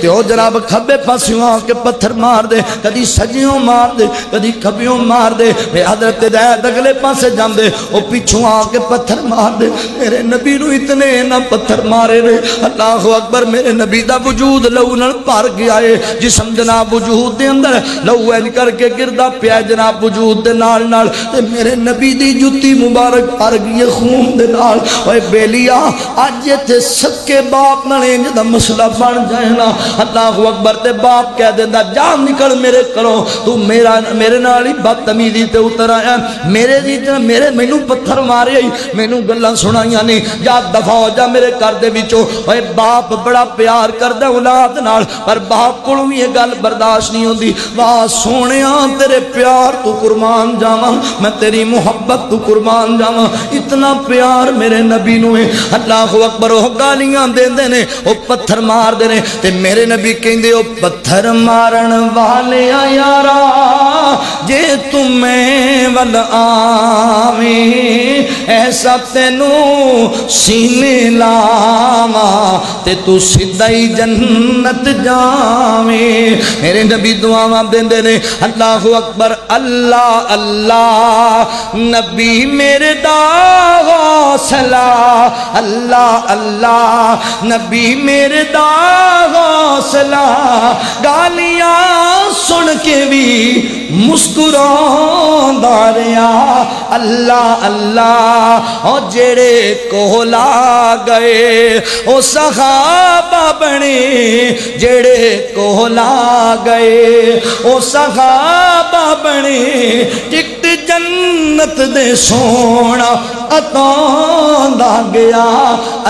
تے او جناب کھبے پاسیوں آ کے پتھر مار دے، کدی سجیوں مار دے، کدی کھبیوں مار دے، میرے حضرت زید اگلے پاسے جاندے او پیچھوں آ کے پتھر مار دے۔ میرے نبی نو اتنے نہ پتھر مارے نے، اللہ اکبر، میرے نبی دا وجود لہو نال بھر گیا ہے، جسم جناب وجود دے اندر لہو اینج کر کے گردا پیا جناب وجود دے نال نال، تے میرے نبی دی جُتی مبارک بھر گئی خون دے نال۔ اوے بیلیا اج تے سکے باپ نال انج دا مسئلہ بن جائے نا، اللہ اکبر، تے باپ کہہ دیندا جا نکل میرے گھروں، تو میرے نال ہی بدتمیزی تے اتر آیا، میرے مینوں پتھر مارے آئی، مینوں گلاں سنائیاں نہیں، جا دفع ہو جا میرے گھر دے وچوں۔ اوے باپ بڑا پیار کردا اولاد نال، پر باپ کولوں وی یہ گل برداشت نہیں ہوندی، واہ سونیاں تیرے پیار تو قربان جاواں، میں تیری محبت تو قربان جاواں، اتنا پیار میرے نبی نو ہے۔ اللہ اکبر، وہ گالیاں دیندے نے، وہ پتھر مار دے نے، تے میرے نبی کہندے او پتھر مارن والے یارا جے تمہیں ول آویں ایسا تینوں سینے لاواں تے تو سیدھا ہی جنت جاویں۔ میرے نبی دعاواں دیندے نے، اللہ اکبر، اللہ اللہ نبی میرے دا حوصلہ، اللہ اللہ نبی میرے دا حوصلہ، گالیاں سن کے بھی مسکراندا رہیا، اللہ اللہ او جڑے کولا گئے او صحابہ بنے، جڑے کولا گئے او صحابہ بنے، ٹکٹ جنت دے سونا عطا دا گیا،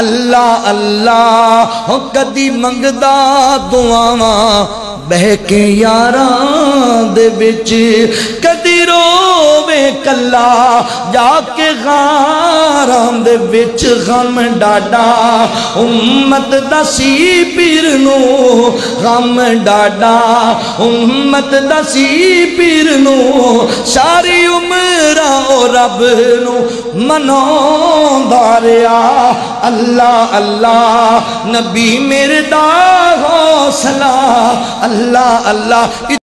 اللہ اللہ او کدی منگدا دعاواں بہ کے یاراں دے وچ، کدی رووے کلا جا کے غاراں دے وچ، غم ڈاڈا امت دا سی پیر نو، غم ڈاڈا امت دا سی پیر نو، ساری عمر او رب نو مناوندا رہیا، اللہ اللہ نبی میرے دا حوصلہ، اللہ اللہ۔